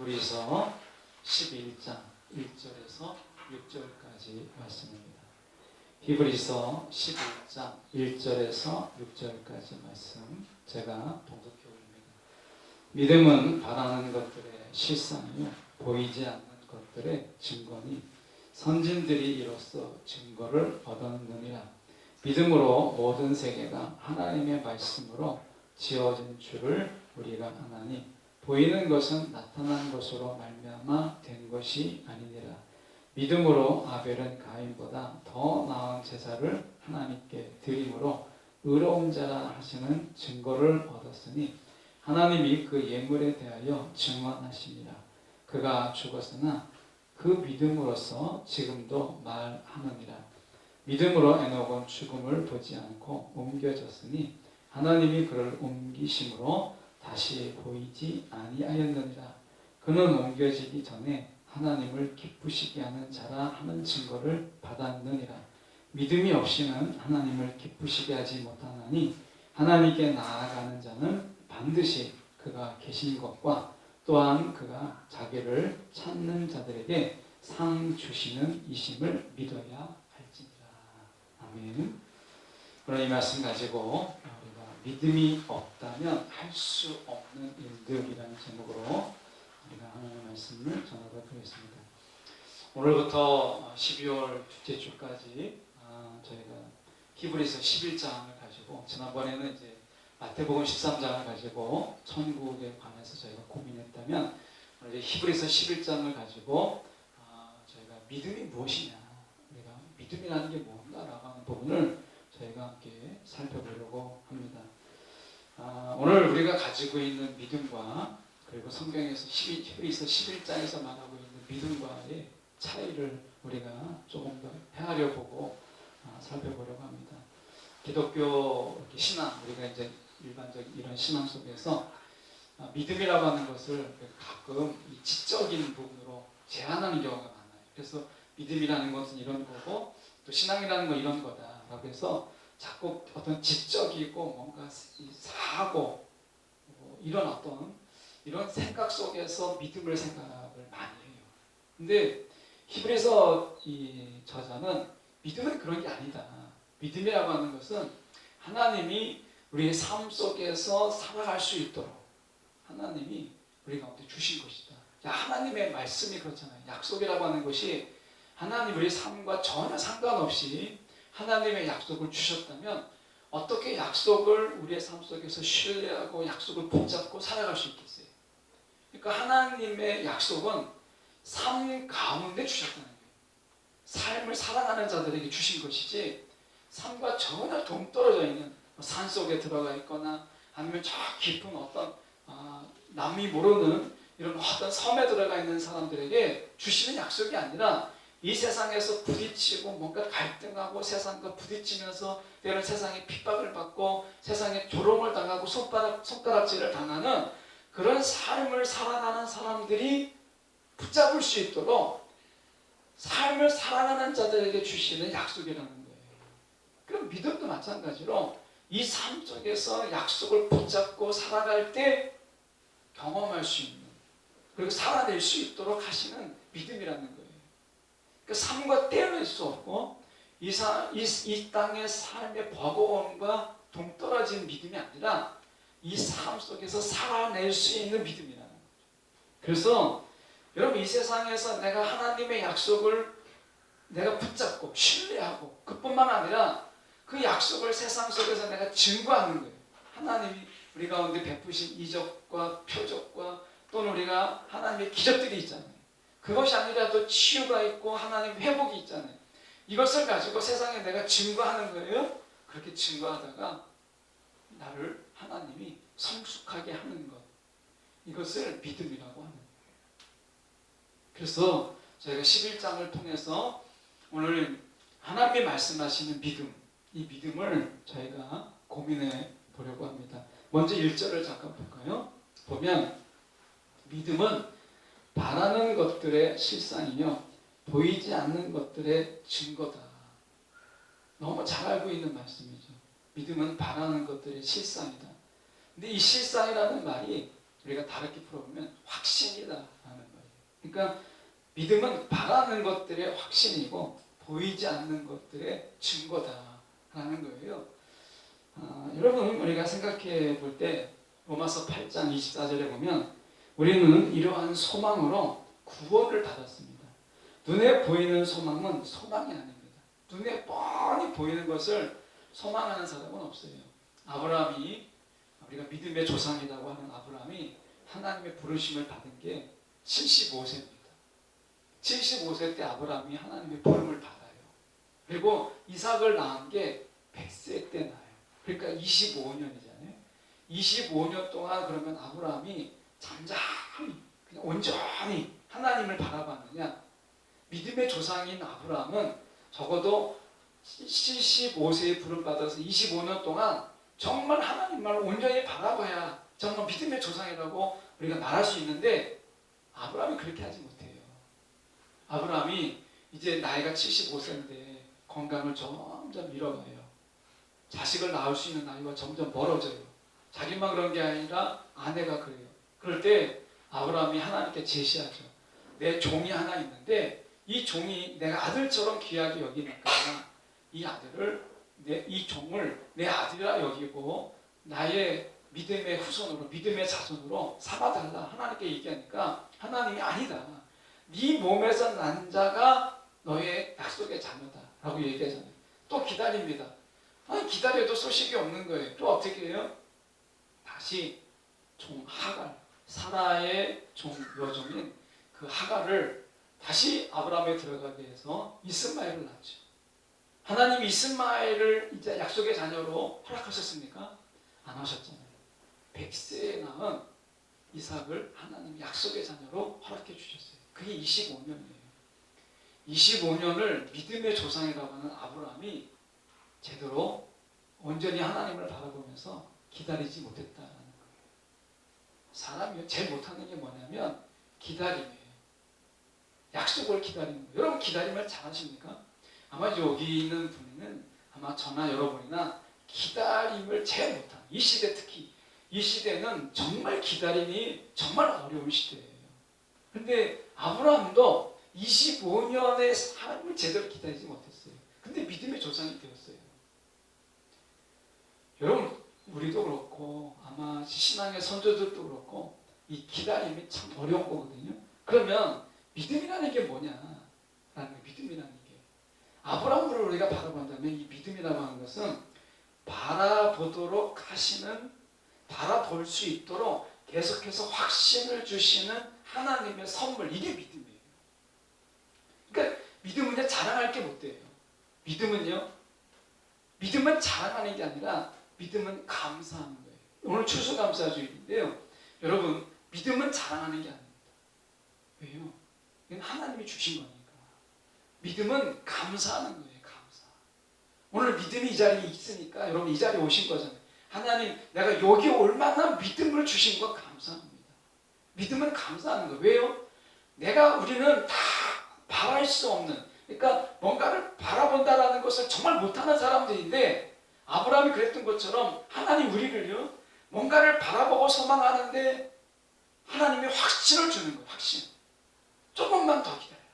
히브리서 11장 1절에서 6절까지 말씀입니다. 히브리서 11장 1절에서 6절까지 말씀 제가 봉독해 올립니다. 믿음은 바라는 것들의 실상이요 보이지 않는 것들의 증거니 선진들이 이로써 증거를 얻었느니라. 믿음으로 모든 세계가 하나님의 말씀으로 지어진 줄을 우리가 아나니 보이는 것은 나타난 것으로 말미암아 된 것이 아니니라. 믿음으로 아벨은 가인보다 더 나은 제사를 하나님께 드림으로 의로운 자라 하시는 증거를 얻었으니 하나님이 그 예물에 대하여 증언하시니라. 그가 죽었으나 그 믿음으로써 지금도 말하느니라. 믿음으로 에녹은 죽음을 보지 않고 옮겨졌으니 하나님이 그를 옮기심으로 다시 보이지 아니하였느니라. 그는 옮겨지기 전에 하나님을 기쁘시게 하는 자라 하는 증거를 받았느니라. 믿음이 없이는 하나님을 기쁘시게 하지 못하나니 하나님께 나아가는 자는 반드시 그가 계신 것과 또한 그가 자기를 찾는 자들에게 상 주시는 이심을 믿어야 할지니라. 아멘. 그럼 이 말씀 가지고 믿음이 없다면 할 수 없는 일들이라는 제목으로 우리가 하나님의 말씀을 전하도록 하겠습니다. 오늘부터 12월 둘째 주까지 저희가 히브리서 11장을 가지고 지난번에는 이제 마태복음 13장을 가지고 천국에 관해서 저희가 고민했다면 오늘 이제 히브리서 11장을 가지고 저희가 믿음이 무엇이냐, 우리가 믿음이라는 게 뭔가라고 하는 부분을 저희가 함께 살펴보려고 합니다. 오늘 우리가 가지고 있는 믿음과 그리고 성경에서 히브리서 11장에서 말하고 있는 믿음과의 차이를 우리가 조금 더 헤아려 보고 살펴보려고 합니다. 기독교 신앙, 우리가 이제 일반적인 이런 신앙 속에서 믿음이라고 하는 것을 가끔 이 지적인 부분으로 제한하는 경우가 많아요. 그래서 믿음이라는 것은 이런 거고 또 신앙이라는 건 이런 거다라고 해서 자꾸 어떤 지적이고 뭔가 사고 이런 어떤 이런 생각 속에서 믿음을 생각을 많이 해요. 근데 히브리서 이 저자는 믿음은 그런 게 아니다. 믿음이라고 하는 것은 하나님이 우리의 삶 속에서 살아갈 수 있도록 하나님이 우리 가운데 주신 것이다. 하나님의 말씀이 그렇잖아요. 약속이라고 하는 것이 하나님 우리의 삶과 전혀 상관없이 하나님의 약속을 주셨다면 어떻게 약속을 우리의 삶 속에서 신뢰하고 약속을 붙잡고 살아갈 수 있겠어요? 그러니까 하나님의 약속은 삶 가운데 주셨다는 거예요. 삶을 살아가는 자들에게 주신 것이지 삶과 전혀 동떨어져 있는 산 속에 들어가 있거나 아니면 저 깊은 어떤 남이 모르는 이런 어떤 섬에 들어가 있는 사람들에게 주시는 약속이 아니라 이 세상에서 부딪히고 뭔가 갈등하고 세상과 부딪히면서 때로는 세상에 핍박을 받고 세상에 조롱을 당하고 손가락질을 당하는 그런 삶을 살아가는 사람들이 붙잡을 수 있도록 삶을 살아가는 자들에게 주시는 약속이라는 거예요. 그럼 믿음도 마찬가지로 이 삶 속에서 약속을 붙잡고 살아갈 때 경험할 수 있는 그리고 살아낼 수 있도록 하시는 믿음이라는 거예요. 그 삶과 떼어낼 수 없고 이 땅의 삶의 버거움과 동떨어진 믿음이 아니라 이 삶 속에서 살아낼 수 있는 믿음이라는 거죠. 그래서 여러분 이 세상에서 내가 하나님의 약속을 내가 붙잡고 신뢰하고 그뿐만 아니라 그 약속을 세상 속에서 내가 증거하는 거예요. 하나님이 우리 가운데 베푸신 이적과 표적과 또는 우리가 하나님의 기적들이 있잖아요. 그것이 아니라도 치유가 있고 하나님 회복이 있잖아요. 이것을 가지고 세상에 내가 증거하는 거예요. 그렇게 증거하다가 나를 하나님이 성숙하게 하는 것, 이것을 믿음이라고 하는 거예요. 그래서 저희가 11장을 통해서 오늘 하나님이 말씀하시는 믿음, 이 믿음을 저희가 고민해 보려고 합니다. 먼저 1절을 잠깐 볼까요? 보면 믿음은 바라는 것들의 실상이며 보이지 않는 것들의 증거다. 너무 잘 알고 있는 말씀이죠. 믿음은 바라는 것들의 실상이다. 근데 이 실상이라는 말이 우리가 다르게 풀어보면 확신이다라는 거예요. 그러니까 믿음은 바라는 것들의 확신이고 보이지 않는 것들의 증거다라는 거예요. 여러분, 우리가 생각해 볼 때 로마서 8장 24절에 보면 우리는 이러한 소망으로 구원을 받았습니다. 눈에 보이는 소망은 소망이 아닙니다. 눈에 뻔히 보이는 것을 소망하는 사람은 없어요. 아브라함이, 우리가 믿음의 조상이라고 하는 아브라함이 하나님의 부르심을 받은 게 75세입니다. 75세 때 아브라함이 하나님의 부름을 받아요. 그리고 이삭을 낳은 게 100세 때 낳아요. 그러니까 25년이잖아요. 25년 동안 그러면 아브라함이 잠잠히 그냥 온전히 하나님을 바라봤느냐? 믿음의 조상인 아브라함은 적어도 75세에 부름받아서 25년 동안 정말 하나님만 온전히 바라봐야 정말 믿음의 조상이라고 우리가 말할 수 있는데 아브라함이 그렇게 하지 못해요. 아브라함이 이제 나이가 75세인데 건강을 점점 잃어가요. 자식을 낳을 수 있는 나이가 점점 멀어져요. 자기만 그런 게 아니라 아내가 그래요. 그럴 때 아브라함이 하나님께 제시하죠. 내 종이 하나 있는데 이 종이 내가 아들처럼 귀하게 여기니까 이 아들을 이 종을 내 아들이라 여기고 나의 믿음의 후손으로 믿음의 자손으로 삼아달라 하나님께 얘기하니까 하나님이 아니다. 네 몸에서 난 자가 너의 약속의 자녀다 라고 얘기하잖아요. 또 기다립니다. 아니 기다려도 소식이 없는 거예요. 또 어떻게 해요? 다시 종 하갈, 사라의 종 여종인 그 하갈을 다시 아브라함에 들어가게 해서 이스마엘을 낳죠. 하나님이 이스마엘을 이제 약속의 자녀로 허락하셨습니까? 안 하셨잖아요. 100세에 낳은 이삭을 하나님이 약속의 자녀로 허락해 주셨어요. 그게 25년이에요. 25년을 믿음의 조상이라고 하는 아브라함이 제대로 온전히 하나님을 바라보면서 기다리지 못했다는 거예요. 사람이 제일 못하는 게 뭐냐면 기다림이에요. 약속을 기다리는 거예요. 여러분 기다림을 잘하십니까? 아마 여기 있는 분은 아마 저나 여러분이나 기다림을 제일 못하는, 이 시대 특히 이 시대는 정말 기다림이 정말 어려운 시대예요. 근데 아브라함도 25년의 삶을 제대로 기다리지 못했어요. 근데 믿음의 조상이 되었어요. 여러분 우리도 그렇고 아마 신앙의 선조들도 그렇고 이 기다림이 참 어려운 거거든요. 그러면 믿음이라는 게 뭐냐라는 게, 믿음이라는 게 아브라함을 우리가 바라본다면 이 믿음이라고 하는 것은 바라보도록 하시는, 바라볼 수 있도록 계속해서 확신을 주시는 하나님의 선물, 이게 믿음이에요. 그러니까 믿음은요 자랑할 게 못 돼요. 믿음은 자랑하는 게 아니라 믿음은 감사하는 거예요. 오늘 추수감사주일인데요. 여러분 믿음은 자랑하는 게 아닙니다. 왜요? 이건 하나님이 주신 거니까. 믿음은 감사하는 거예요. 감사. 오늘 믿음이 이 자리에 있으니까 여러분 이 자리에 오신 거잖아요. 하나님 내가 여기 올 만한 믿음을 주신 거 감사합니다. 믿음은 감사하는 거예요. 왜요? 우리는 다 바랄 수 없는, 그러니까 뭔가를 바라본다라는 것을 정말 못하는 사람들인데 아브라함이 그랬던 것처럼 하나님 우리를요 뭔가를 바라보고 소망하는데 하나님이 확신을 주는 거예요. 확신. 조금만 더 기다려라.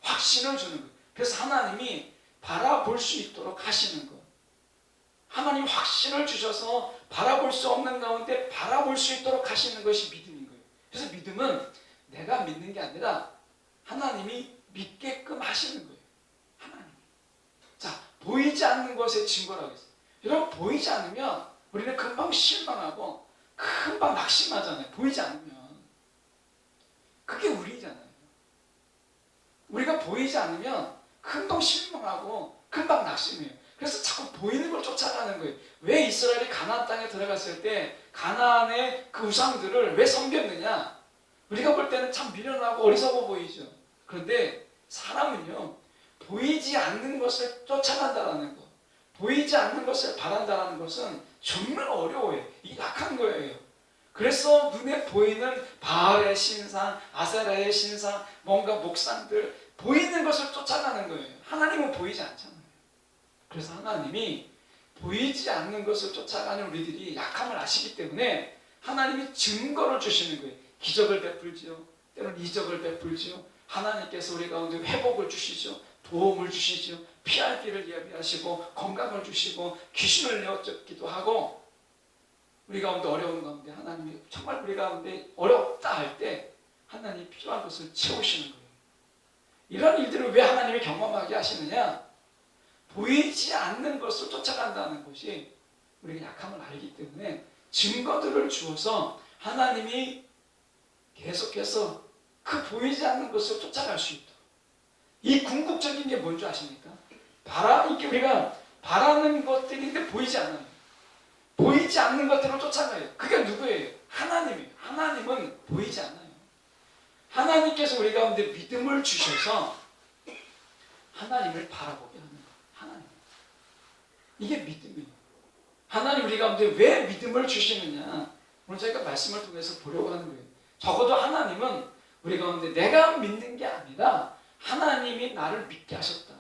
확신을 주는 거예요. 그래서 하나님이 바라볼 수 있도록 하시는 것. 하나님 확신을 주셔서 바라볼 수 없는 가운데 바라볼 수 있도록 하시는 것이 믿음인 거예요. 그래서 믿음은 내가 믿는 게 아니라 하나님이 믿게끔 하시는 거예요. 하나님. 자, 보이지 않는 것의 증거라고 했어요. 여러분 보이지 않으면 우리는 금방 실망하고 금방 낙심하잖아요. 보이지 않으면. 그게 우리잖아요. 우리가 보이지 않으면 금방 실망하고 금방 낙심해요. 그래서 자꾸 보이는 걸 쫓아가는 거예요. 왜 이스라엘이 가나안 땅에 들어갔을 때 가나안의 그 우상들을 왜 섬겼느냐? 우리가 볼 때는 참 미련하고 어리석어 보이죠. 그런데 사람은요 보이지 않는 것을 쫓아간다는 것, 보이지 않는 것을 바란다는 것은 정말 어려워요. 이게 약한 거예요. 그래서 눈에 보이는 바알의 신상, 아세라의 신상, 뭔가 목상들, 보이는 것을 쫓아가는 거예요. 하나님은 보이지 않잖아요. 그래서 하나님이 보이지 않는 것을 쫓아가는 우리들이 약함을 아시기 때문에 하나님이 증거를 주시는 거예요. 기적을 베풀지요. 때로는 이적을 베풀지요. 하나님께서 우리 가운데 회복을 주시죠. 도움을 주시죠. 피할 길을 예비하시고 건강을 주시고 귀신을 내어쫓기도 하고 우리 가운데 어려운 가운데 하나님이 정말 우리 가운데 어렵다 할 때 하나님이 필요한 것을 채우시는 거예요. 이런 일들을 왜 하나님이 경험하게 하시느냐? 보이지 않는 것을 쫓아간다는 것이 우리가 약함을 알기 때문에 증거들을 주어서 하나님이 계속해서 그 보이지 않는 것을 쫓아갈 수 있도록. 이 궁극적인 게 뭔지 아십니까? 이게 우리가 바라는 것들인데 보이지 않아요. 보이지 않는 것들을 쫓아가요. 그게 누구예요? 하나님이에요. 하나님은 보이지 않아요. 하나님께서 우리 가운데 믿음을 주셔서 하나님을 바라보게 하는 거예요. 하나님. 이게 믿음이에요. 하나님 우리 가운데 왜 믿음을 주시느냐? 오늘 저희가 말씀을 통해서 보려고 하는 거예요. 적어도 하나님은 우리 가운데 내가 믿는 게 아니라 하나님이 나를 믿게 하셨다.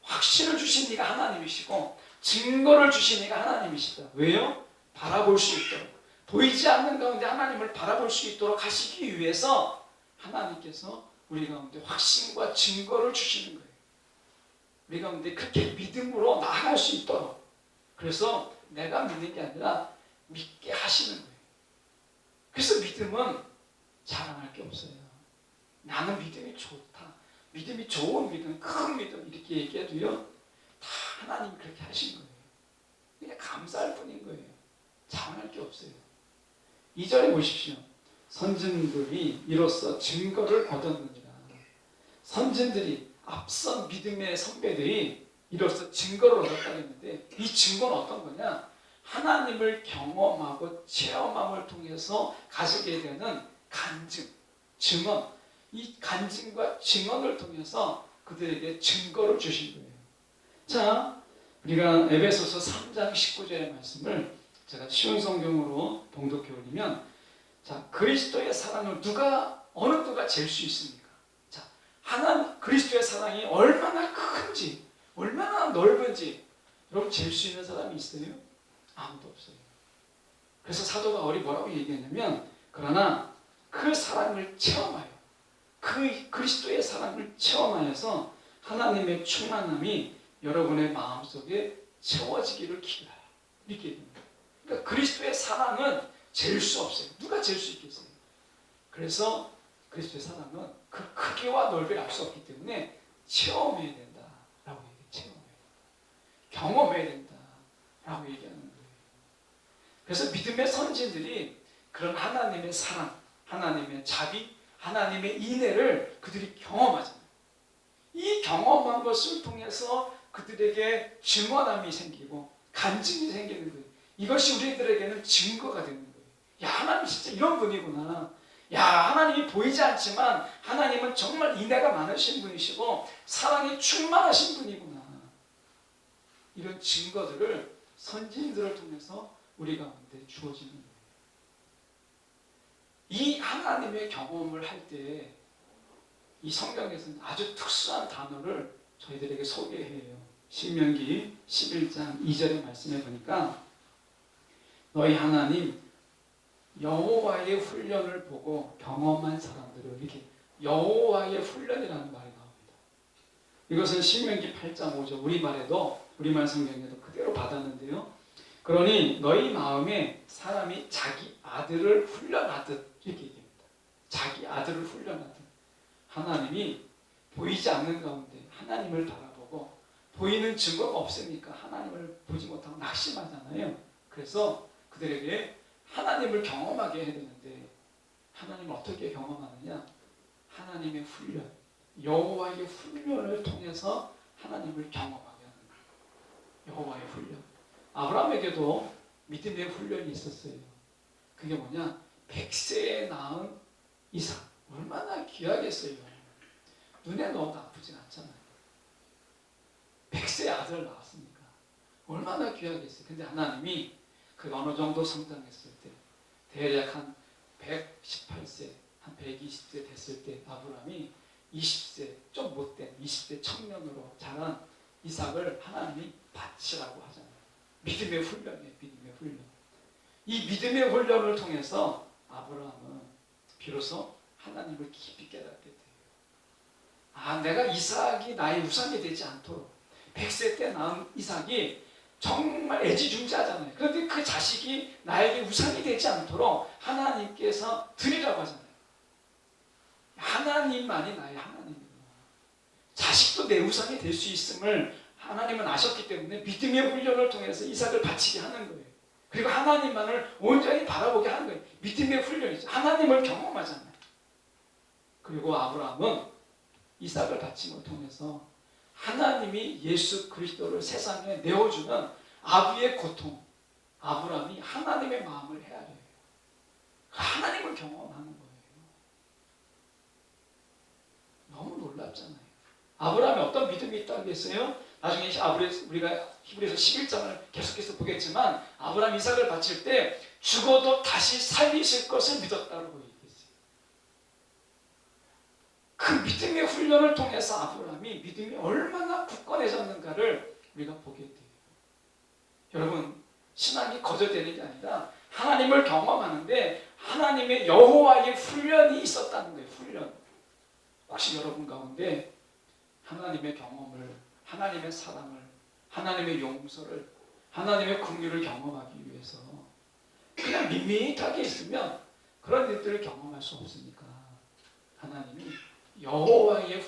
확신을 주신 이가 하나님이시고 증거를 주신 이가 하나님이시다. 왜요? 바라볼 수 있도록. 보이지 않는 가운데 하나님을 바라볼 수 있도록 하시기 위해서 하나님께서 우리 가운데 확신과 증거를 주시는 거예요. 우리 가운데 그렇게 믿음으로 나아갈 수 있도록. 그래서 내가 믿는 게 아니라 믿게 하시는 거예요. 그래서 믿음은 자랑할 게 없어요. 나는 믿음이 좋다. 믿음이 좋은 믿음, 큰 믿음 이렇게 얘기해도요. 다 하나님이 그렇게 하신 거예요. 그냥 감사할 뿐인 거예요. 자랑할 게 없어요. 2절에 보십시오. 선진들이 이로써 증거를 얻었느니라. 선진들이 앞선 믿음의 선배들이 이로써 증거를 얻었다고 했는데 이 증거는 어떤 거냐? 하나님을 경험하고 체험함을 통해서 가지게 되는 간증, 증언. 이 간증과 증언을 통해서 그들에게 증거를 주신 거예요. 자, 우리가 에베소서 3장 19절의 말씀을 제가 쉬운 성경으로 봉독해 올리면, 자, 그리스도의 사랑을 어느 누가 잴 수 있습니까? 자, 그리스도의 사랑이 얼마나 큰지, 얼마나 넓은지 여러분 잴 수 있는 사람이 있어요? 아무도 없어요. 그래서 사도 바울이 뭐라고 얘기했냐면, 그러나 그 사랑을 체험하여, 그 그리스도의 사랑을 체험하여서 하나님의 충만함이 여러분의 마음속에 채워지기를 기도해요. 이렇게 얘기합니다. 그러니까 그리스도의 사랑은 잴 수 없어요. 누가 잴 수 있겠어요? 그래서 그리스도의 사랑은 그 크기와 넓이를 알 수 없기 때문에 체험해야 된다라고 얘기해요. 체험해야 된다. 경험해야 된다라고 얘기하는 거예요. 그래서 믿음의 선진들이 그런 하나님의 사랑, 하나님의 자비, 하나님의 인애를 그들이 경험하잖아요. 이 경험한 것을 통해서 그들에게 증언함이 생기고 간증이 생기는 거예요. 이것이 우리들에게는 증거가 되는 거예요. 야, 하나님 진짜 이런 분이구나. 야, 하나님이 보이지 않지만 하나님은 정말 인애가 많으신 분이시고 사랑이 충만하신 분이구나. 이런 증거들을 선진들을 통해서 우리 가운데 주어지는 거예요. 이 하나님의 경험을 할 때 이 성경에서는 아주 특수한 단어를 저희들에게 소개해요. 신명기 11장 2절의 말씀에 보니까 너희 하나님 여호와의 훈련을 보고 경험한 사람들을, 이렇게 여호와의 훈련이라는 말이 나옵니다. 이것은 신명기 8장 5절 우리말 성경에도 그대로 받았는데요. 그러니 너희 마음에 사람이 자기 아들을 훈련하듯, 이렇게 얘기합니다. 자기 아들을 훈련하듯. 하나님이 보이지 않는 가운데 하나님을 바라보고 보이는 증거가 없으니까 하나님을 보지 못하고 낙심하잖아요. 그래서 그들에게 하나님을 경험하게 해야 되는데 하나님을 어떻게 경험하느냐? 하나님의 훈련, 여호와의 훈련을 통해서 하나님을 경험하게 하는 거예요. 여호와의 훈련. 아브라함에게도 믿음의 훈련이 있었어요. 그게 뭐냐? 100세에 낳은 이삭. 얼마나 귀하겠어요. 눈에 넣어도 아프진 않잖아요. 100세 아들 낳았으니까 얼마나 귀하겠어요. 근데 하나님이 그가 어느 정도 성장했을 때, 대략 한 118세, 한 120세 됐을 때 아브라함이 20세, 좀 못된 20세 청년으로 자란 이삭을 하나님이 바치라고 하잖아요. 믿음의 훈련이에요. 믿음의 훈련. 이 믿음의 훈련을 통해서 아브라함은 비로소 하나님을 깊이 깨닫게 돼요. 아, 내가 이삭이 나의 우상이 되지 않도록 100세 때 낳은 이삭이 정말 애지중지하잖아요. 그런데 그 자식이 나에게 우상이 되지 않도록 하나님께서 드리라고 하잖아요. 하나님만이 나의 하나님이에요. 자식도 내 우상이 될 수 있음을 하나님은 아셨기 때문에 믿음의 훈련을 통해서 이삭을 바치게 하는 거예요. 그리고 하나님만을 온전히 바라보게 하는 거예요. 믿음의 훈련이죠. 하나님을 경험하잖아요. 그리고 아브라함은 이삭을 바침을 통해서 하나님이 예수 그리스도를 세상에 내어주는 아비의 고통, 아브라함이 하나님의 마음을 헤아려요. 하나님을 경험하는 거예요. 너무 놀랍잖아요. 아브라함이 어떤 믿음이 있다고 했어요? 나중에 우리가 히브리서 11장을 계속해서 보겠지만 아브라함 이삭을 바칠 때 죽어도 다시 살리실 것을 믿었다고 얘기했어요. 그 믿음의 훈련을 통해서 아브라함이 믿음이 얼마나 굳건해졌는가를 우리가 보게 돼요. 여러분, 신앙이 거저되는 게 아니라 하나님을 경험하는데 하나님의 여호와의 훈련이 있었다는 거예요. 훈련. 혹시 여러분 가운데 하나님의 경험을, 하나님의 사랑을, 하나님의 용서를, 하나님의 긍휼을 경험하기 위해서 그냥 밋밋하게 있으면 그런 일들을 경험할 수 없으니까 하나님이 여호와의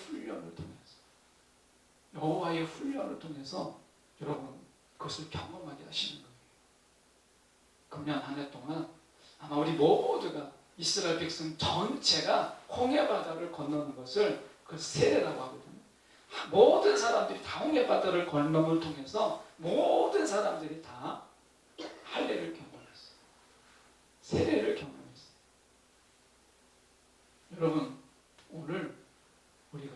훈련을 통해서 여러분 그것을 경험하게 하시는 거예요. 금년 한 해 동안 아마 우리 모두가 이스라엘 백성 전체가 홍해바다를 건너는 것을 그 세례라고 하거든요. 모든 사람들이 다 홍해바다를 건너을 통해서 모든 사람들이 다 할례를 경험했어요. 세례를 경험했어요. 여러분, 오늘 우리가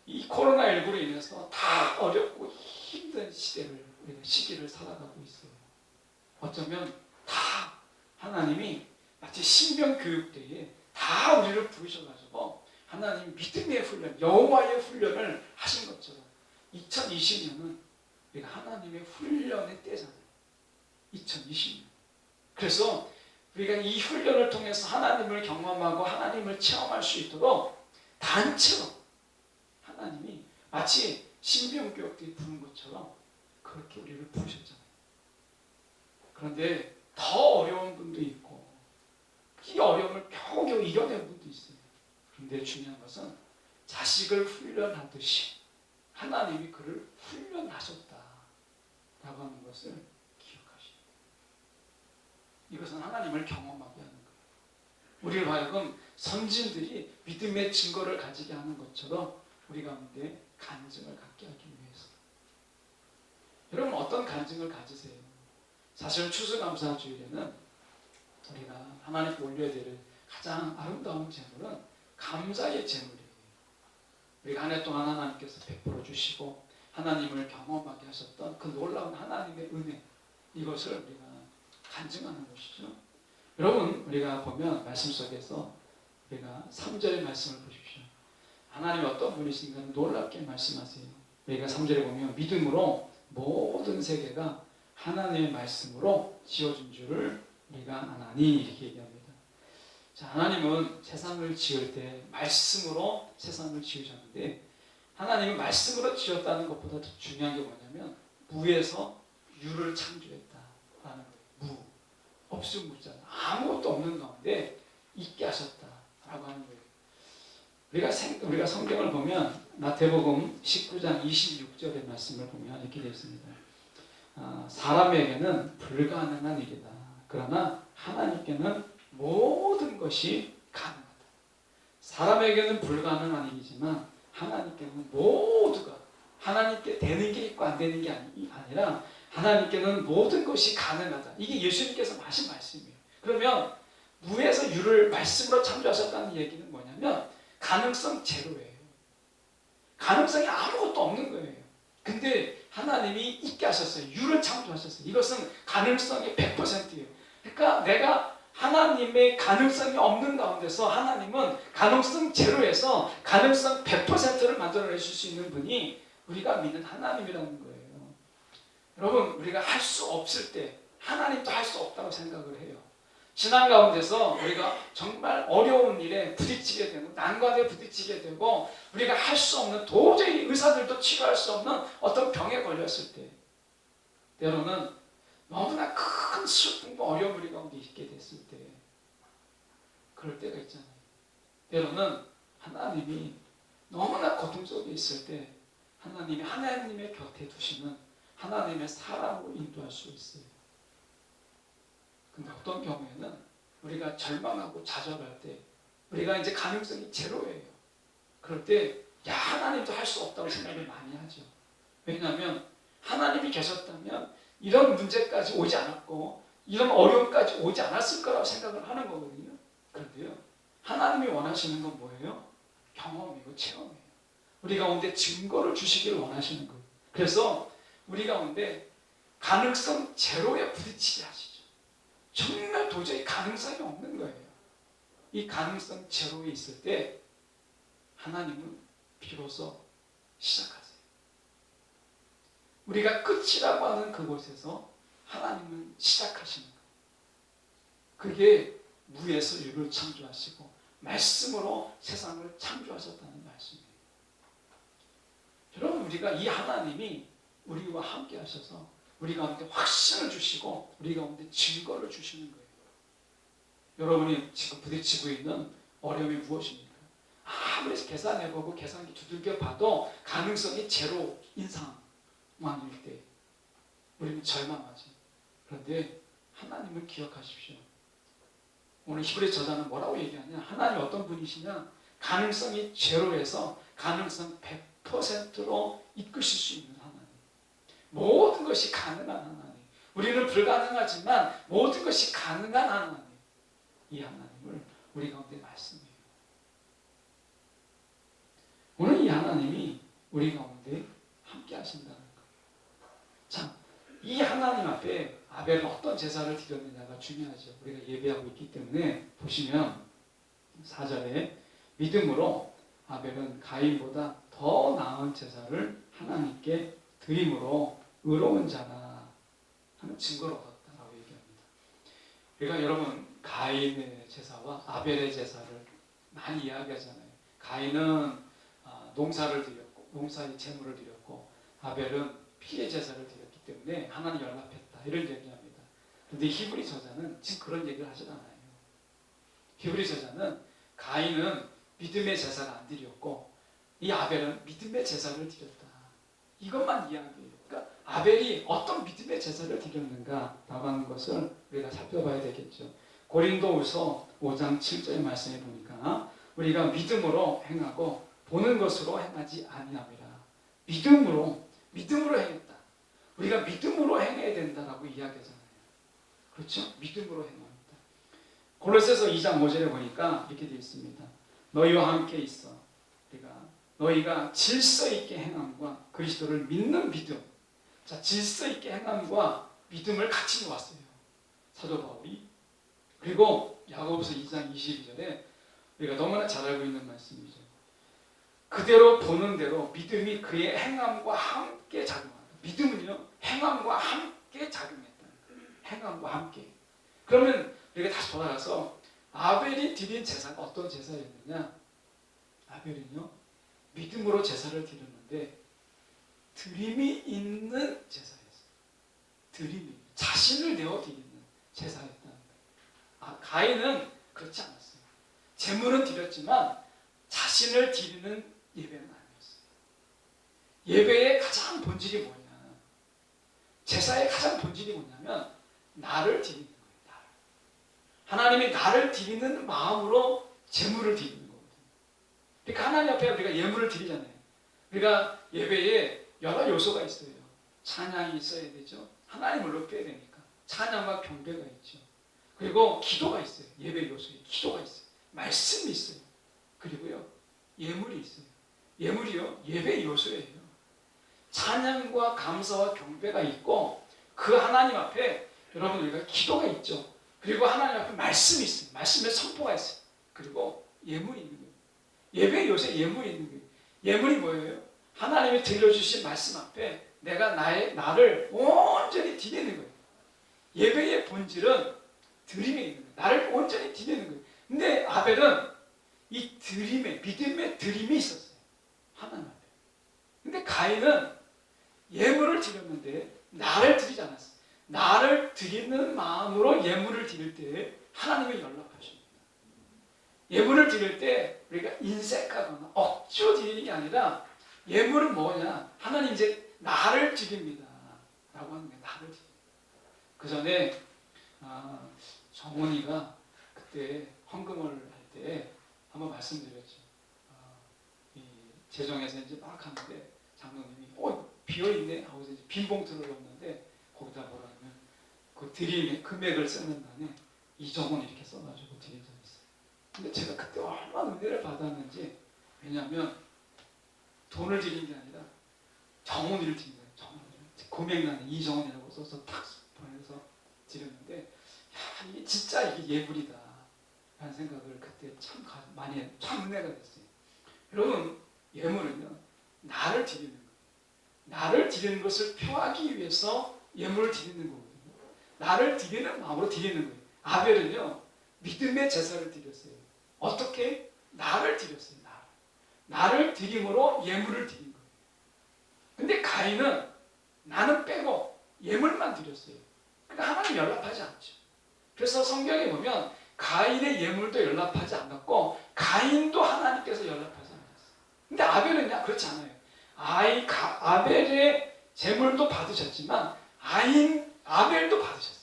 이 코로나19로 인해서 다 어렵고 힘든 시기를 살아가고 있어요. 어쩌면 다 하나님이 마치 신병교육 때에 다 우리를 부르셔가지고 하나님 믿음의 훈련, 여호와의 훈련을 하신 것처럼 2020년은 우리가 하나님의 훈련의 때잖아요. 2020년. 그래서 우리가 이 훈련을 통해서 하나님을 경험하고 하나님을 체험할 수 있도록 단체로 하나님이 마치 신병교육 때 부른 것처럼 그렇게 우리를 부르셨잖아요. 그런데 더 어려운 분도 있고 이 어려움을 겨우겨우 이겨낸 분도 있어요. 그런데 중요한 것은 자식을 훈련하듯이 하나님이 그를 훈련하셨다라고 하는 것을 기억하십니다. 이것은 하나님을 경험하게 하는 거예요. 우리를 하여금 선진들이 믿음의 증거를 가지게 하는 것처럼 우리 가운데 간증을 갖게 하기 위해서. 여러분 어떤 간증을 가지세요? 사실 추수감사주일에는 우리가 하나님께 올려야 될 가장 아름다운 제물은 감사의 제물이에요. 우리가 한 해 동안 하나님께서 베풀어 주시고 하나님을 경험하게 하셨던 그 놀라운 하나님의 은혜, 이것을 우리가 간증하는 것이죠. 여러분, 우리가 보면 말씀 속에서 우리가 3절의 말씀을 보십시오. 하나님이 어떤 분이신가 놀랍게 말씀하세요. 우리가 3절에 보면 믿음으로 모든 세계가 하나님의 말씀으로 지어준 줄을 우리가 아나니 이렇게 얘기합니다. 자, 하나님은 세상을 지을 때 말씀으로 세상을 지으셨는데 하나님은 말씀으로 지었다는 것보다 더 중요한 게 뭐냐면 무에서 유를 창조했다라는 거예요. 무, 없음 무자, 아무것도 없는 가운데 있게 하셨다라고 하는 거예요. 우리가 성경을 보면 마태복음 19장 26절의 말씀을 보면 이렇게 되어 있습니다. 사람에게는 불가능한 일이다. 그러나 하나님께는 모든 것이 가능하다. 사람에게는 불가능한 일이지만 하나님께는 모두가, 하나님께 되는 게 있고 안 되는 게 아니라 하나님께는 모든 것이 가능하다. 이게 예수님께서 하신 말씀이에요. 그러면 무에서 유를 말씀으로 창조하셨다는 얘기는 뭐냐면 가능성 제로예요. 가능성이 아무것도 없는 거예요. 근데 하나님이 있게 하셨어요. 유를 창조하셨어요. 이것은 가능성이 100%예요. 그러니까 내가 하나님의 가능성이 없는 가운데서 하나님은 가능성 제로에서 가능성 100%를 만들어내실 수 있는 분이 우리가 믿는 하나님이라는 거예요. 여러분, 우리가 할 수 없을 때 하나님도 할 수 없다고 생각을 해요. 신앙 가운데서 우리가 정말 어려운 일에 부딪히게 되고 난관에 부딪히게 되고 우리가 할 수 없는 도저히 의사들도 치료할 수 없는 어떤 병에 걸렸을 때 때로는 너무나 큰 슬픔과 어려움 우리 가운데 있게 됐을 때 그럴 때가 있잖아요. 때로는 하나님이 너무나 고통 속에 있을 때 하나님이 하나님의 곁에 두시는 하나님의 사랑으로 인도할 수 있어요. 근데 어떤 경우에는 우리가 절망하고 좌절할 때 우리가 이제 가능성이 제로예요. 그럴 때 야 하나님도 할 수 없다고 생각을 많이 하죠. 왜냐하면 하나님이 계셨다면 이런 문제까지 오지 않았고 이런 어려움까지 오지 않았을 거라고 생각을 하는 거거든요. 그런데요 하나님이 원하시는 건 뭐예요? 경험이고 체험이에요. 우리 가운데 증거를 주시기를 원하시는 거예요. 그래서 우리 가운데 가능성 제로에 부딪히게 하시죠. 정말 도저히 가능성이 없는 거예요. 이 가능성 제로에 있을 때 하나님은 비로소 시작하세요. 우리가 끝이라고 하는 그곳에서 하나님은 시작하시는 거예요. 그게 무에서 유를 창조하시고 말씀으로 세상을 창조하셨다는 말씀이에요. 여러분 우리가 이 하나님이 우리와 함께 하셔서 우리 가운데 확신을 주시고 우리 가운데 증거를 주시는 거예요. 여러분이 지금 부딪히고 있는 어려움이 무엇입니까? 아무리 계산해보고 계산기 두들겨 봐도 가능성이 제로인 상황일 때 우리는 절망하지. 그런데 하나님을 기억하십시오. 오늘 히브리 저자는 뭐라고 얘기하냐? 하나님 어떤 분이시냐? 가능성이 제로에서 가능성 100%로 이끄실 수 있는 하나님. 모든 것이 가능한 하나님. 우리는 불가능하지만 모든 것이 가능한 하나님. 이 하나님을 우리 가운데 말씀해요. 오늘 이 하나님이 우리 가운데 함께 하신다는 거예요. 참, 이 하나님 앞에 아벨은 어떤 제사를 드렸느냐가 중요하죠. 우리가 예배하고 있기 때문에 보시면 4절에 믿음으로 아벨은 가인보다 더 나은 제사를 하나님께 드림으로 의로운 자라 하는 증거를 얻었다라고 얘기합니다. 그러니까 여러분 가인의 제사와 아벨의 제사를 많이 이야기하잖아요. 가인은 농사를 드렸고 농사의 제물을 드렸고 아벨은 피의 제사를 드렸기 때문에 하나님 연합했다 이런 얘기합니다. 그런데 히브리 저자는 지금 그런 얘기를 하지 않아요. 히브리 저자는 가인은 믿음의 제사를 안 드렸고 이 아벨은 믿음의 제사를 드렸다. 이것만 이야기해요. 그러니까 아벨이 어떤 믿음의 제사를 드렸는가라고 하는 것을 우리가 살펴봐야 되겠죠. 고린도후서 5장 7절의 말씀에 보니까 우리가 믿음으로 행하고 보는 것으로 행하지 아니함이라. 믿음으로 행했다. 우리가 믿음으로 행해야 된다라고 이야기하잖아요. 그렇죠? 믿음으로 행합니다. 골로새서 2장 5절에 보니까 이렇게 되어 있습니다. 너희와 함께 있어. 너희가 질서 있게 행함과 그리스도를 믿는 믿음. 자, 질서 있게 행함과 믿음을 같이 놓았어요. 사도 바울이. 그리고 야고보서 2장 22절에 우리가 너무나 잘 알고 있는 말씀이죠. 그대로 보는 대로 믿음이 그의 행함과 함께 작용한다. 믿음은요, 행함과 함께 작용했다는 거예요. 행함과 함께. 그러면 우리가 다시 돌아가서 아벨이 드린 제사가 어떤 제사였느냐? 아벨은요, 믿음으로 제사를 드렸는데 드림이 있는 제사였어요. 드림이 자신을 내어 드리는 제사였다는 거예요. 가인은 그렇지 않았어요. 제물은 드렸지만 자신을 드리는 예배는 아니었어요. 예배의 가장 본질이 뭐냐? 제사의 가장 본질이 뭐냐면 나를 드리는 거예요. 나를. 하나님이 나를 드리는 마음으로 제물을 드리는 거거든요. 그러니까 하나님 앞에 우리가 예물을 드리잖아요. 우리가 예배에 여러 요소가 있어요. 찬양이 있어야 되죠. 하나님을 높여야 되니까. 찬양과 경배가 있죠. 그리고 기도가 있어요. 예배 요소에 기도가 있어요. 말씀이 있어요. 그리고요 예물이 있어요. 예물이요 예배 요소예요. 찬양과 감사와 경배가 있고 그 하나님 앞에 여러분 우리가 기도가 있죠. 그리고 하나님 앞에 말씀이 있어요. 말씀의 선포가 있어요. 그리고 예물이 있는 거예요. 예배 요소에 예물이 있는 거예요. 예물이 뭐예요? 하나님이 들려주신 말씀 앞에 내가 나를 온전히 드리는 거예요. 예배의 본질은 드림에 있는 거예요. 나를 온전히 드리는 거예요. 근데 아벨은 이 드림에, 믿음의 드림이 있었어요. 하나님 앞에. 근데 가인은 예물을 드렸는데 나를 드리지 않았어요. 나를 드리는 마음으로 예물을 드릴 때 하나님이 연락하십니다. 예물을 드릴 때 우리가 인색하거나 억지로 드리는 게 아니라 예물은 뭐냐? 하나님 이제 나를 드립니다. 라고 하는 게 나를 드립니다. 그 전에 정원이가 그때 헌금을 할 때 한번 말씀드렸죠. 이 재정에서 이제 막 하는데 장로님이 비어있네 하고 이제 빈 봉투를 넣었는데 거기다 뭐라 하면 그 드림의 금액을 쓰는 난에 이정원 이렇게 써가지고 드린 적이 있어요. 근데 제가 그때 얼마나 은혜를 받았는지, 왜냐하면 돈을 드린 게 아니라 정원이를 드린 거예요. 정원이를. 금액란에 이정원이라고 써서 탁 보내서 드렸는데, 야, 이게 진짜 이게 예물이다 라는 생각을 그때 참 많이 참 은혜가 됐어요. 여러분, 예물은요 나를 드리는 거예요. 나를 드리는 것을 표하기 위해서 예물을 드리는 거거든요. 나를 드리는 마음으로 드리는 거예요. 아벨은요 믿음의 제사를 드렸어요. 어떻게? 나를 드렸어요. 나를 드림으로 예물을 드린 거예요. 근데 가인은 나는 빼고 예물만 드렸어요. 그러니까 하나님 연락하지 않죠. 그래서 성경에 보면 가인의 예물도 연락하지 않았고 가인도 하나님께서 연락하지 않았어요. 근데 아벨은요 그렇지 않아요. 아벨의 제물도 받으셨지만 아벨도 받으셨어요.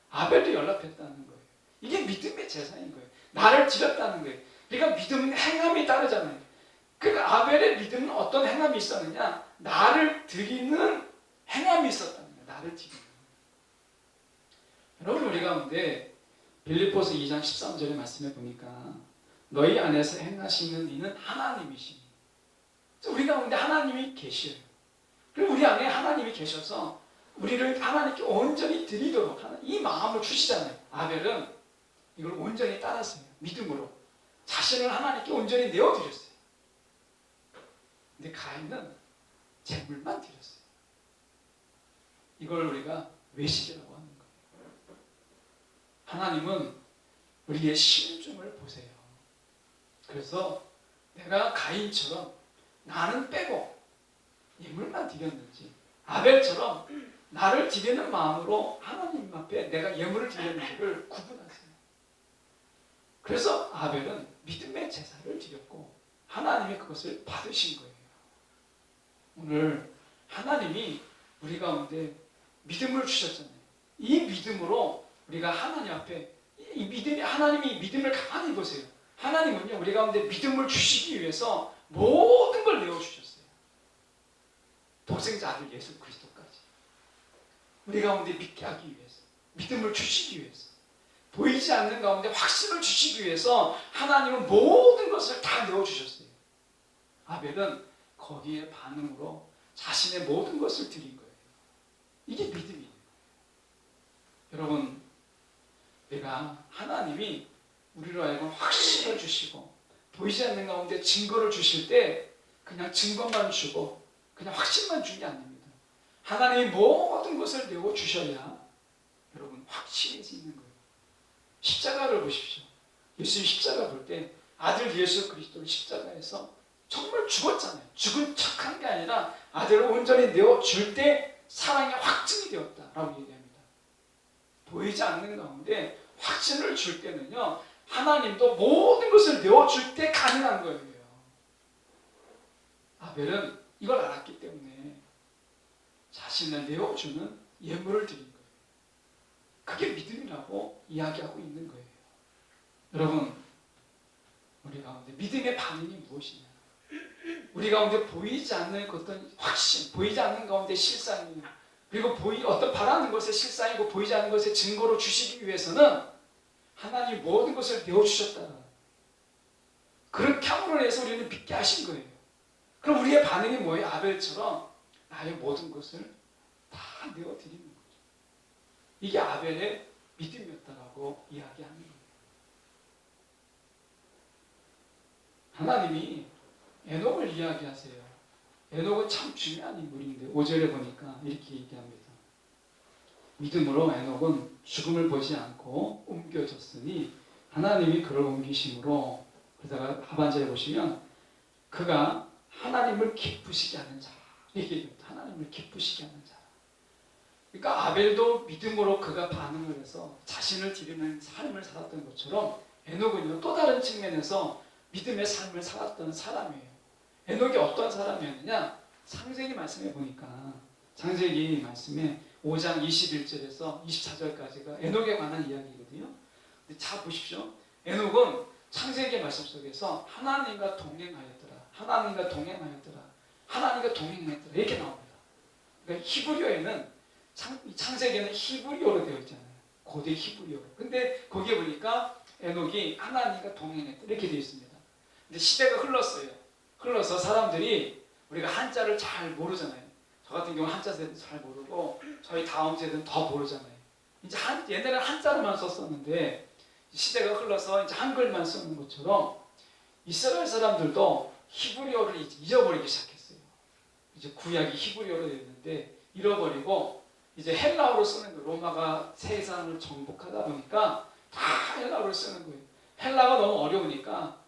아벨도 연락했다는 거예요. 이게 믿음의 제사인 거예요. 나를 드렸다는 거예요. 그러니까 믿음은 행함이 따르잖아요. 그러니까 아벨의 믿음은 어떤 행함이 있었느냐? 나를 드리는 행함이 있었다는 거예요. 나를 드리는. 여러분, 우리 가운데 빌립보서 2장 13절의 말씀에 보니까 너희 안에서 행하시는 이는 하나님이시니. 우리 가운데 하나님이 계셔요. 그리고 우리 안에 하나님이 계셔서 우리를 하나님께 온전히 드리도록 하는 이 마음을 주시잖아요. 아벨은 이걸 온전히 따랐어요. 믿음으로 자신을 하나님께 온전히 내어드렸어요. 근데 가인은 재물만 드렸어요. 이걸 우리가 외식이라고 하는 거예요. 하나님은 우리의 심중을 보세요. 그래서 내가 가인처럼 나는 빼고 예물만 드렸는지, 아벨처럼 나를 드리는 마음으로 하나님 앞에 내가 예물을 드렸는지를 구분하세요. 그래서 아벨은 믿음의 제사를 드렸고 하나님이 그것을 받으신 거예요. 오늘 하나님이 우리 가운데 믿음을 주셨잖아요. 이 믿음으로 우리가 하나님 앞에 이 믿음이, 하나님이 믿음을 가만히 보세요. 하나님은요 우리 가운데 믿음을 주시기 위해서 모든 걸 내어주셨어요. 독생자 아들 예수 그리스도까지 우리 가운데 믿게 하기 위해서, 믿음을 주시기 위해서, 보이지 않는 가운데 확신을 주시기 위해서 하나님은 모든 것을 다 내어주셨어요. 아벨은 거기에 반응으로 자신의 모든 것을 드린 거예요. 이게 믿음이에요. 여러분, 내가 하나님이 우리로 하여금 확신을 주시고 보이지 않는 가운데 증거를 주실 때 그냥 증거만 주고 그냥 확신만 주는 게 아닙니다. 하나님이 모든 것을 내어주셔야 여러분 확신해지는 거예요. 십자가를 보십시오. 예수님 십자가 볼 때 아들 예수 그리스도를 십자가에서 정말 죽었잖아요. 죽은 척한 게 아니라 아들을 온전히 내어줄 때 사랑의 확증이 되었다라고 얘기합니다. 보이지 않는 가운데 확신을 줄 때는요 하나님도 모든 것을 내어줄 때 가능한 거예요. 아벨은 이걸 알았기 때문에 자신을 내어주는 예물을 드린 거예요. 그게 믿음이라고 이야기하고 있는 거예요. 여러분, 우리 가운데 믿음의 반응이 무엇이냐? 우리 가운데 보이지 않는 어떤 확신, 보이지 않는 가운데 실상이요. 그리고 어떤 바라는 것의 실상이고 보이지 않는 것의 증거로 주시기 위해서는 하나님이 모든 것을 내어주셨다. 그렇게 함으로 해서 우리는 믿게 하신 거예요. 그럼 우리의 반응이 뭐예요? 아벨처럼 나의 모든 것을 다 내어드리는 거죠. 이게 아벨의 믿음이었다라고 이야기하는 거예요. 하나님이 에녹을 이야기하세요. 에녹은 참 중요한 인물인데 5절에 보니까 이렇게 얘기합니다. 믿음으로 에녹은 죽음을 보지 않고 옮겨졌으니 하나님이 그를 옮기심으로, 그러다가 하반절에 보시면 그가 하나님을 기쁘시게 하는 자, 이게 하나님을 기쁘시게 하는 자. 그러니까 아벨도 믿음으로 그가 반응을 해서 자신을 드리는 삶을 살았던 것처럼 에녹은요 또 다른 측면에서 믿음의 삶을 살았던 사람이에요. 에녹이 어떤 사람이었느냐? 창세기 말씀에 보니까, 창세기 말씀에 5장 21절에서 24절까지가 에녹에 관한 이야기거든요. 근데 자 보십시오. 에녹은 창세기 말씀 속에서 하나님과 동행하였더라, 하나님과 동행하였더라, 하나님과 동행했더라 이렇게 나옵니다. 그러니까 히브리어에는 창세기에는 히브리어로 되어 있잖아요. 고대 히브리어로. 근데 거기에 보니까 에녹이 하나님과 동행했다 이렇게 되어 있습니다. 근데 시대가 흘러서 사람들이, 우리가 한자를 잘 모르잖아요. 저 같은 경우 한자 세대는 잘 모르고 저희 다음 세대는 더 모르잖아요. 이제 옛날에는 한자로만 썼었는데 시대가 흘러서 이제 한글만 쓰는 것처럼 이스라엘 사람들도 히브리어를 잊어버리기 시작했어요. 이제 구약이 히브리어로 됐는데 잃어버리고 이제 헬라어로 쓰는 거예요. 로마가 세상을 정복하다 보니까 다 헬라어를 쓰는 거예요. 헬라가 너무 어려우니까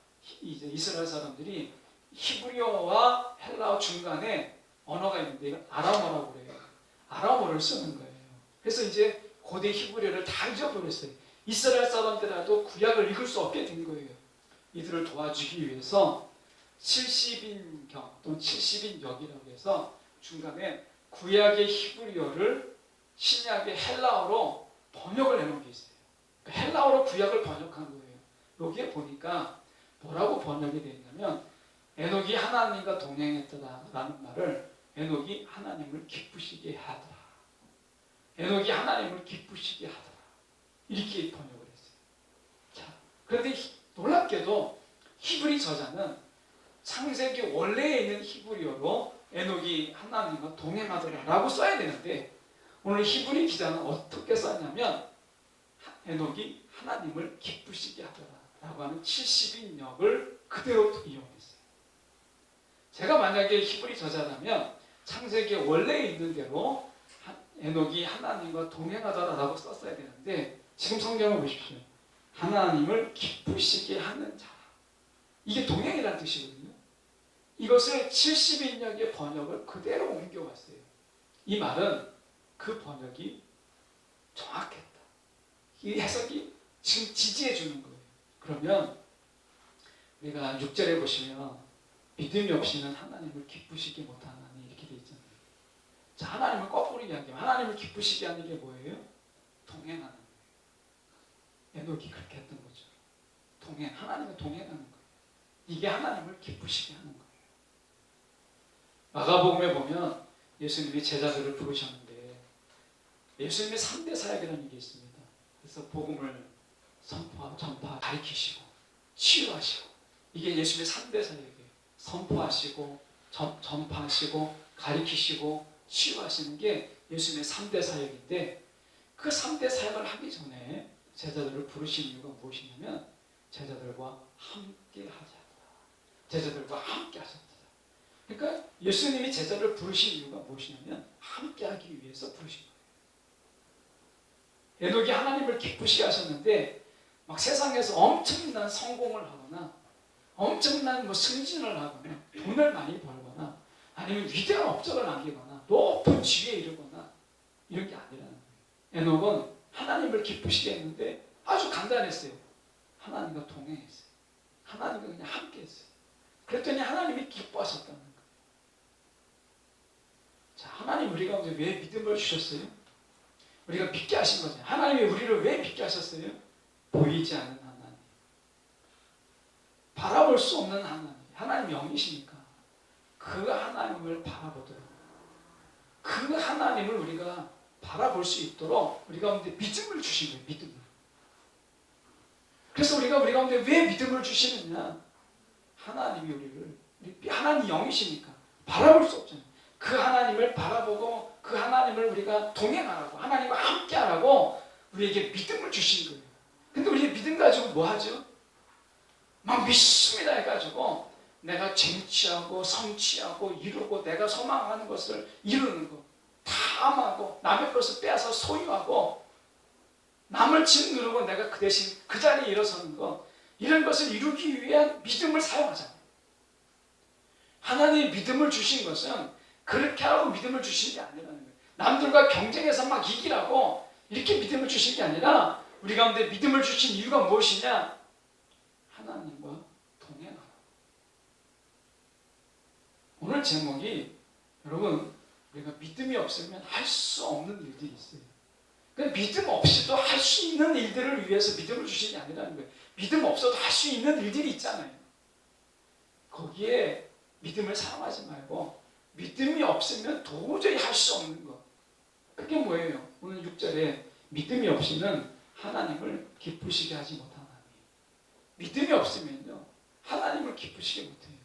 이제 이스라엘 사람들이 히브리어와 헬라어 중간에 언어가 있는데 이걸 아람어라고 그래요. 아람어를 쓰는 거예요. 그래서 이제 고대 히브리어를 다 잊어버렸어요. 이스라엘 사람들라도 구약을 읽을 수 없게 된 거예요. 이들을 도와주기 위해서 70인경 또는 70인역이라고 해서 중간에 구약의 히브리어를 신약의 헬라어로 번역을 해놓은 게 있어요. 헬라어로 구약을 번역한 거예요. 여기에 보니까 뭐라고 번역이 되어 있냐면 에녹이 하나님과 동행했다라는 말을 에녹이 하나님을 기쁘시게 하더라, 에녹이 하나님을 기쁘시게 하더라 이렇게 번역을 했어요. 자, 그런데 놀랍게도 히브리 저자는 창세기 원래에 있는 히브리어로 에녹이 하나님과 동행하더라라고 써야 되는데 오늘 히브리 기자는 어떻게 썼냐면 에녹이 하나님을 기쁘시게 하더라라고 하는 70인역을 그대로 이용했어요. 제가 만약에 히브리 저자라면 창세기 원래에 있는 대로 에녹이 하나님과 동행하더라라고 썼어야 되는데 지금 성경을 보십시오. 하나님을 기쁘시게 하는 자. 이게 동행이라는 뜻이거든요. 이것을 70인역의 번역을 그대로 옮겨왔어요. 이 말은 그 번역이 정확했다. 이 해석이 지금 지지해 주는 거예요. 그러면 우리가 6절에 보시면 믿음이 없이는 하나님을 기쁘시게 못하나니 이렇게 되어 있잖아요. 자, 하나님을 거꾸로 이야기하면 하나님을 기쁘시게 하는 게 뭐예요? 동행하는 거예요. 에녹이 그렇게 했던 거죠. 하나님과 동행하는 거예요. 이게 하나님을 기쁘시게 하는 거예요. 마가복음에 보면 예수님이 제자들을 부르셨는데 예수님의 3대 사역이라는 게 있습니다. 그래서 복음을 전파, 가르치시고 치유하시고 이게 예수님의 3대 사역이에요. 선포하시고 전파하시고 가르치시고 치유하시는 게 예수님의 3대 사역인데 그 3대 사역을 하기 전에 제자들을 부르신 이유가 무엇이냐면 제자들과 함께 하자. 제자들과 함께 하셨다. 그러니까 예수님이 제자를 부르신 이유가 무엇이냐면 함께 하기 위해서 부르신 거예요. 에녹이 하나님을 기쁘시게 하셨는데 막 세상에서 엄청난 성공을 하거나 엄청난 승진을 하거나 돈을 많이 벌거나 아니면 위대한 업적을 남기거나 높은 지위에 이르거나 이런 게 아니라는 거예요. 에녹은 하나님을 기쁘시게 했는데 아주 간단했어요. 하나님과 동행했어요. 하나님과 그냥 함께 했어요. 그랬더니 하나님이 기뻐하셨다는 거예요. 자, 하나님 우리 가운데 왜 믿음을 주셨어요? 우리가 믿게 하신 거죠. 하나님이 우리를 왜 믿게 하셨어요? 보이지 않는 하나님, 바라볼 수 없는 하나님, 하나님 영이시니까 그 하나님을 바라보도록, 그 하나님을 우리가 바라볼 수 있도록 우리 가운데 믿음을 주신 거예요. 믿음을. 그래서 우리 가운데 왜 믿음을 주시느냐? 하나님이 하나님 영이시니까 바라볼 수 없잖아요. 그 하나님을 바라보고 그 하나님을 우리가 동행하라고, 하나님과 함께하라고 우리에게 믿음을 주신 거예요. 근데 우리 믿음 가지고 뭐 하죠? 막 믿습니다 해가지고 내가 쟁취하고 성취하고 이루고 내가 소망하는 것을 이루는 거. 탐하고 남의 것을 빼앗아 소유하고 남을 짓누르고 내가 그 대신 그 자리에 일어서는 것, 이런 것을 이루기 위한 믿음을 사용하잖아요. 하나님이 믿음을 주신 것은 그렇게 하라고 믿음을 주신 게 아니라는 거예요. 남들과 경쟁해서 막 이기라고 이렇게 믿음을 주신 게 아니라 우리 가운데 믿음을 주신 이유가 무엇이냐? 하나님과 동행하라. 오늘 제목이, 여러분, 우리가 믿음이 없으면 할 수 없는 일들이 있어요. 그러니까 믿음 없이도 할 수 있는 일들을 위해서 믿음을 주신 게 아니라는 거예요. 믿음 없어도 할 수 있는 일들이 있잖아요. 거기에 믿음을 사용하지 말고 믿음이 없으면 도저히 할 수 없는 것. 그게 뭐예요? 오늘 6절에 믿음이 없이는 하나님을 기쁘시게 하지 못하나니. 믿음이 없으면요, 하나님을 기쁘시게 못해요.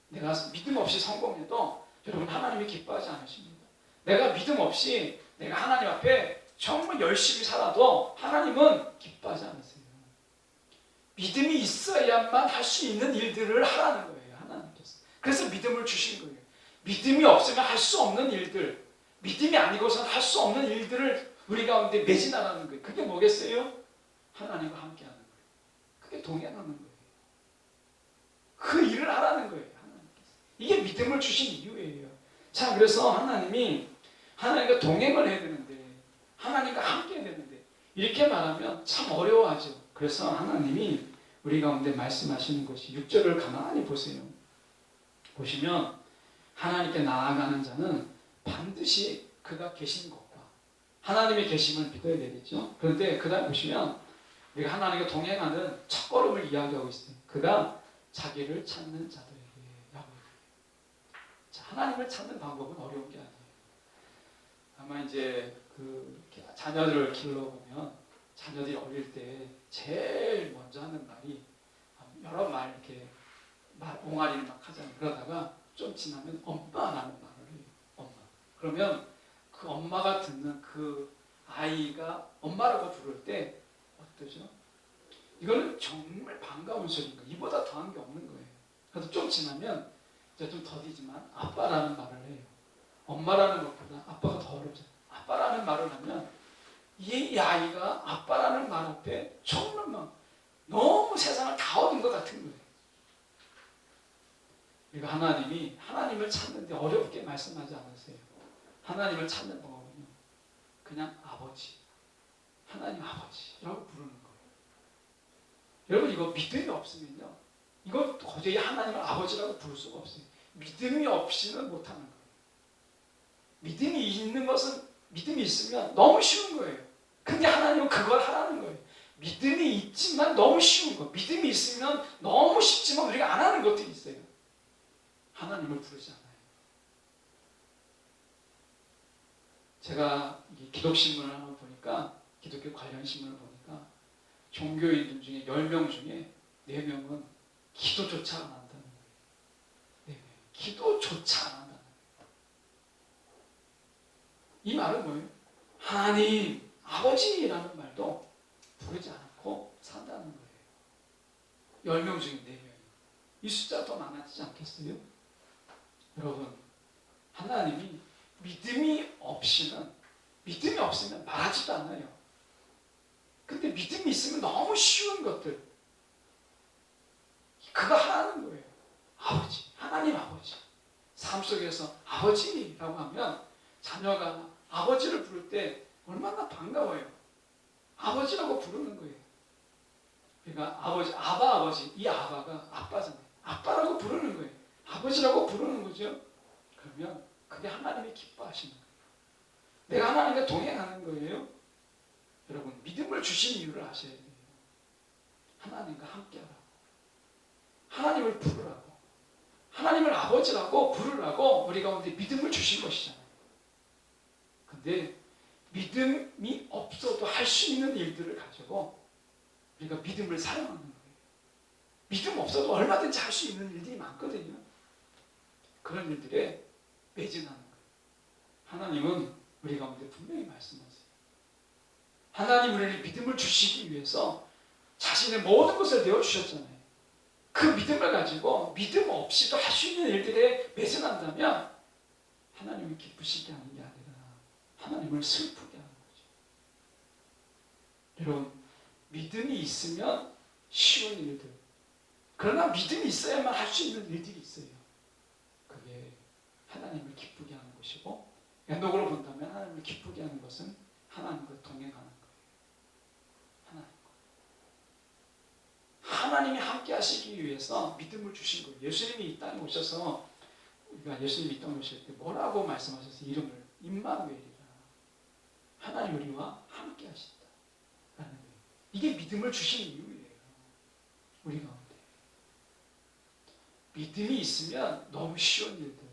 내가 믿음 없이 성공해도 여러분 하나님이 기뻐하지 않으십니다. 내가 믿음 없이 내가 하나님 앞에 정말 열심히 살아도 하나님은 기뻐하지 않으세요. 믿음이 있어야만 할 수 있는 일들을 하라는 거예요, 하나님께서. 그래서 믿음을 주신 거예요. 믿음이 없으면 할 수 없는 일들, 믿음이 아니고서는 할 수 없는 일들을 우리 가운데 매진하라는 거예요. 그게 뭐겠어요? 하나님과 함께하는 거예요. 그게 동행하는 거예요. 그 일을 하라는 거예요, 하나님께서. 이게 믿음을 주신 이유예요. 자, 그래서 하나님이 하나님과 동행을 해야 되는데, 하나님과 함께 해야 되는데, 이렇게 말하면 참 어려워하죠. 그래서 하나님이 우리 가운데 말씀하시는 것이 6절을 가만히 보세요. 보시면 하나님께 나아가는 자는 반드시 그가 계신 것과 하나님의 계심을 믿어야 되겠죠. 그런데 그 다음 보시면 우리가 하나님과 동행하는 첫걸음을 이야기하고 있어요. 그가 자기를 찾는 자들에게 라고 얘기해요. 자, 하나님을 찾는 방법은 어려운 게 아니에요. 아마 이제 그 자녀들을 길러보면 자녀들이 어릴 때 제일 먼저 하는 말이 여러 말 이렇게 옹알이를 막 하잖아요. 그러다가 좀 지나면 엄마라는 말을 해요. 엄마. 그러면 그 엄마가 듣는 그 아이가 엄마라고 부를 때 어떠죠? 이거는 정말 반가운 소리인 거예요. 이보다 더한 게 없는 거예요. 그래서 좀 지나면 이제 좀 더디지만 아빠라는 말을 해요. 엄마라는 것보다 아빠가 더 어렵잖아요. 아빠라는 말을 하면 이 아이가 아빠라는 말 앞에 정말 막 너무 세상을 다 얻은 것 같은 거예요. 그러니까 하나님이 하나님을 찾는데 어렵게 말씀하지 않으세요. 하나님을 찾는 방법은요, 그냥 아버지, 하나님 아버지라고 부르는 거예요. 여러분, 이거 믿음이 없으면요, 이거 도저히 하나님을 아버지라고 부를 수가 없어요. 믿음이 없이는 못하는 거예요. 믿음이 있는 것은, 믿음이 있으면 너무 쉬운 거예요. 근데 하나님은 그걸 하라는 거예요. 믿음이 있지만 너무 쉬운 거, 믿음이 있으면 너무 쉽지만 우리가 안 하는 것들이 있어요. 하나님을 부르지 않아요. 제가 기독신문을 하나 보니까, 기독교 관련 신문을 보니까 종교인들 중에 10명 중에 4명은 기도조차 안 한다는 거예요. 4명. 기도조차 안 한다는 거예요. 이 말은 뭐예요? 하나님, 아버지라는 말도 부르지 않고 산다는 거예요. 10명 중에 4명이. 이 숫자가 더 많아지지 않겠어요? 여러분, 하나님이 믿음이 없으면 말하지도 않아요. 근데 믿음이 있으면 너무 쉬운 것들, 그거 하라는 거예요. 아버지, 하나님 아버지. 삶 속에서 아버지라고 하면 자녀가 아버지를 부를 때 얼마나 반가워요. 아버지라고 부르는 거예요. 그러니까 아버지, 아버지. 이 아바가 아빠잖아요. 아빠라고 부르는 거예요. 아버지라고 부르는 거죠. 그러면 그게 하나님이 기뻐하시는 거예요. 내가 하나님과 동행하는 거예요. 여러분, 믿음을 주신 이유를 아셔야 돼요. 하나님과 함께하라고, 하나님을 부르라고, 하나님을 아버지라고 부르라고 우리 가운데 믿음을 주신 것이잖아요. 근데 믿음이 없어도 할 수 있는 일들을 가지고 우리가 믿음을 사용하는 거예요. 믿음 없어도 얼마든지 할 수 있는 일들이 많거든요. 그런 일들에 매진하는 거예요. 하나님은 우리 가운데 분명히 말씀하세요. 하나님 우리에게 믿음을 주시기 위해서 자신의 모든 것을 내어주셨잖아요. 그 믿음을 가지고 믿음 없이도 할 수 있는 일들에 매진한다면 하나님이 기쁘시게 하는 게 아니라 하나님을 슬프게 하는 거죠. 여러분, 믿음이 있으면 쉬운 일들, 그러나 믿음이 있어야만 할 수 있는 일들이 있어요. 그게 하나님을 기쁘게 하는 것이고, 에녹으로 본다면 하나님을 기쁘게 하는 것은 하나님과 동행하는 거예요. 하나님이 함께 하시기 위해서 믿음을 주신 거예요. 예수님이 이 땅에 오셔서, 우리가 예수님이 이 땅에 오실 때 뭐라고 말씀하셨어요? 이름을 임마누엘이라, 하나님 우리와 함께 하신다 라는 거예요. 이게 믿음을 주신 이유예요. 우리 가운데 믿음이 있으면 너무 쉬운 일들,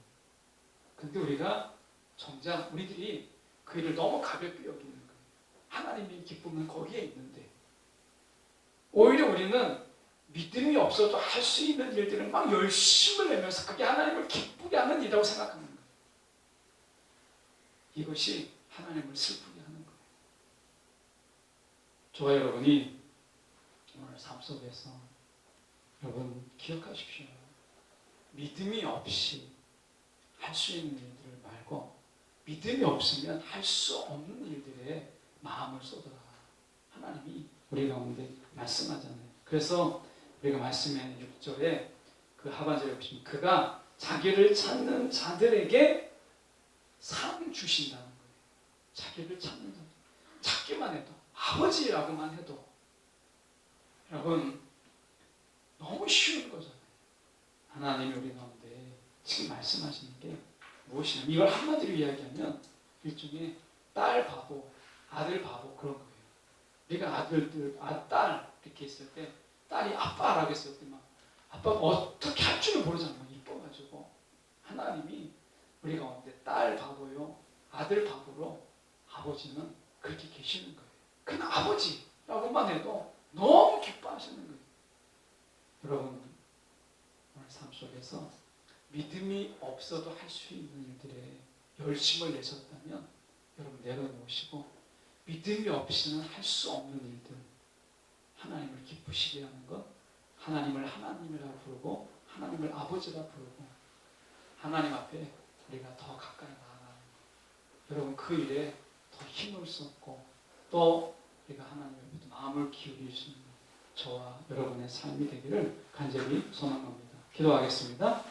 근데 우리가 정작 우리들이 그 일을 너무 가볍게 여기는 거예요. 하나님의 기쁨은 거기에 있는데, 오히려 우리는 믿음이 없어도 할 수 있는 일들을 막 열심을 내면서 그게 하나님을 기쁘게 하는 일이라고 생각하는 거예요. 이것이 하나님을 슬프게 하는 거예요. 저와 여러분이 오늘 삶 속에서 여러분 기억하십시오. 믿음이 없이 할 수 있는 일들을 말고, 믿음이 없으면 할 수 없는 일들에 마음을 쏟아라. 하나님이 우리 가운데 말씀하잖아요. 그래서 우리가 말씀의 6절에 그 하반절에 보시면 그가 자기를 찾는 자들에게 상 주신다는 거예요. 자기를 찾는 자들. 찾기만 해도, 아버지라고만 해도 여러분 너무 쉬운 거잖아요. 하나님이 우리 가운데 지금 말씀하시는 게 무엇이냐면, 이걸 한마디로 이야기하면 일종의 딸 바보, 아들 바보 그런 거예요. 우리가 아들들, 딸 이렇게 있을 때 딸이 아빠라고 했을 때 막 아빠가 어떻게 할 줄을 모르잖아요. 이뻐가지고 하나님이 우리 가운데 딸 바보요, 아들 바보로 아버지는 그렇게 계시는 거예요. 그냥 아버지라고만 해도 너무 기뻐하시는 거예요. 여러분, 오늘 삶 속에서 믿음이 없어도 할 수 있는 일들에 열심을 내셨다면 여러분 내려놓으시고, 믿음이 없이는 할 수 없는 일들, 하나님을 기쁘시게 하는 것, 하나님을 하나님이라고 부르고 하나님을 아버지라 부르고 하나님 앞에 우리가 더 가까이 나아가는 것, 여러분 그 일에 더 힘을 쏟고 또 우리가 하나님 앞에 마음을 기울일 수 있는 저와 여러분의 삶이 되기를 간절히 소망합니다. 기도하겠습니다.